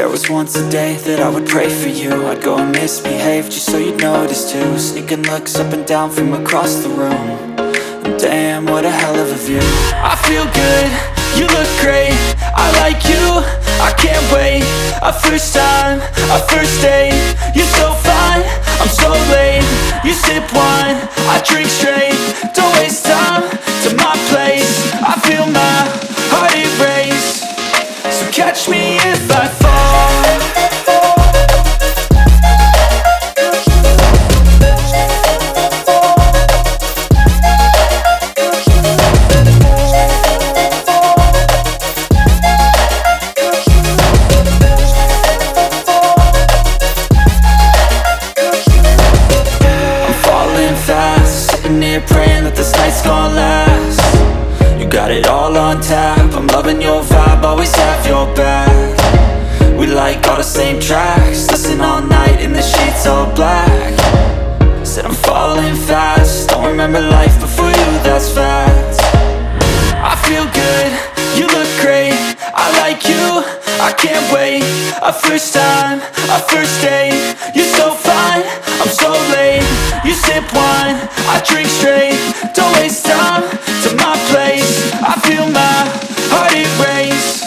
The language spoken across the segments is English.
There was once a day that I would pray for you. I'd go and misbehave just so you'd notice too. Sneaking looks up and down from across the room. And damn, what a hell of a view. I feel good, you look great, I like you, I can't wait. A first time, a first date. You're so fine, I'm so late. You sip wine, I drink straight. Don't waste time to my place. I feel my heart erase. So catch me if I fall. Praying that this night's gonna last. You got it all on tap, I'm loving your vibe, always have your back. We like all the same tracks, listen all night in the sheets all black. Said I'm falling fast, don't remember life before you, that's fact. I feel good, you look great, I like you, I can't wait. A first time, a first date. You're so fine, I'm so late. You sip wine, I drink straight. Don't waste time to my place. I feel my heart erase.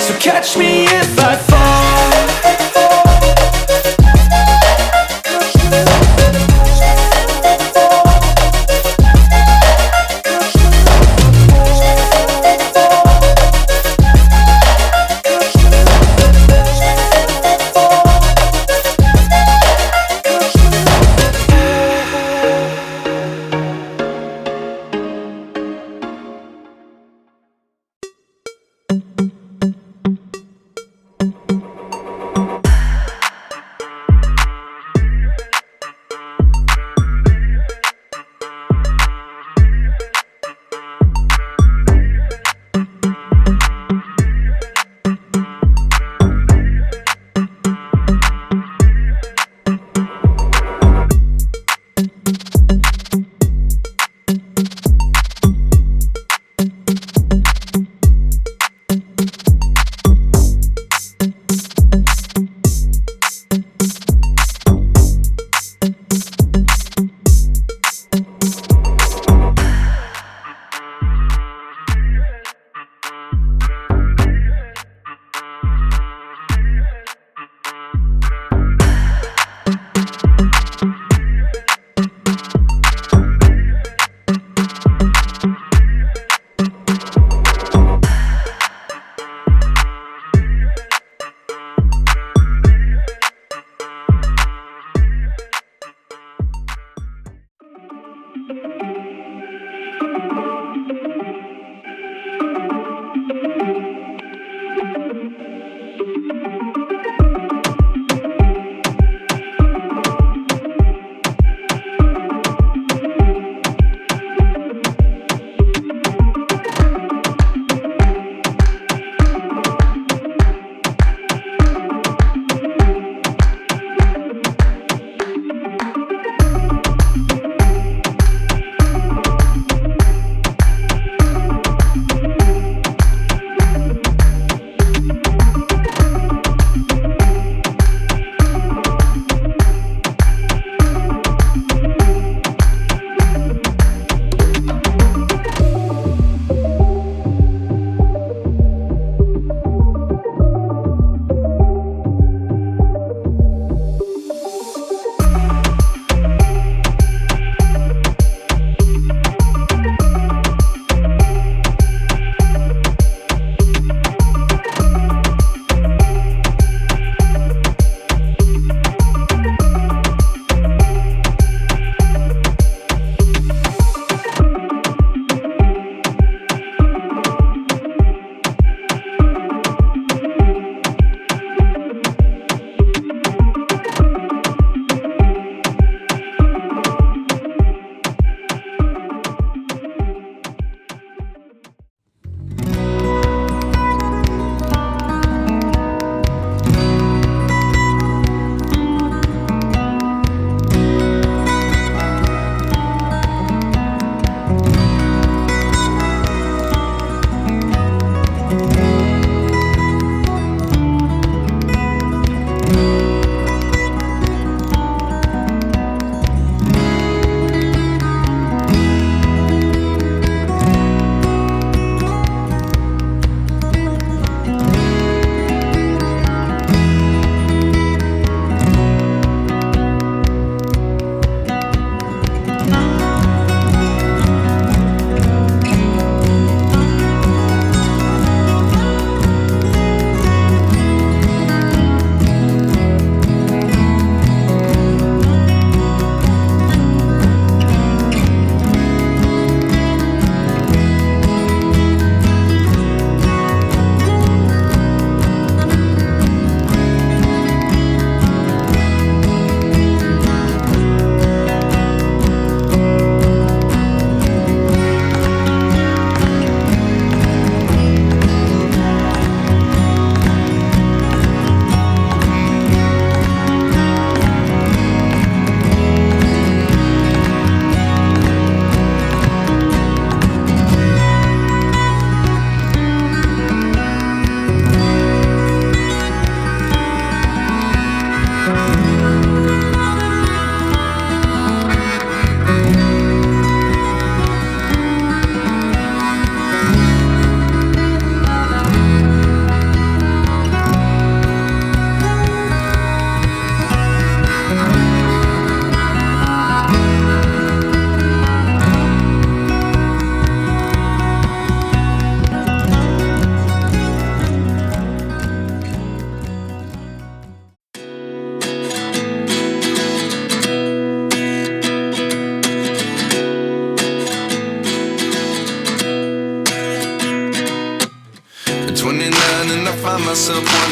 So catch me if I fall.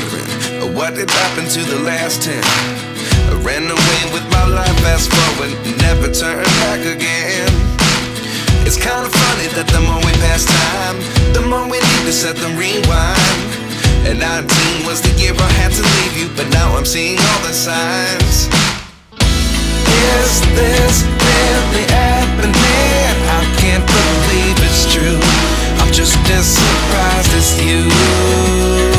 wondering what did happen to the last 10. I ran away with my life, fast forward, never turn back again. It's kind of funny that the more we pass time, the more we need to set the rewind. And 19 was the year I had to leave you, but now I'm seeing all the signs. Is this really happening? I can't believe it's true. I'm just as surprised as you.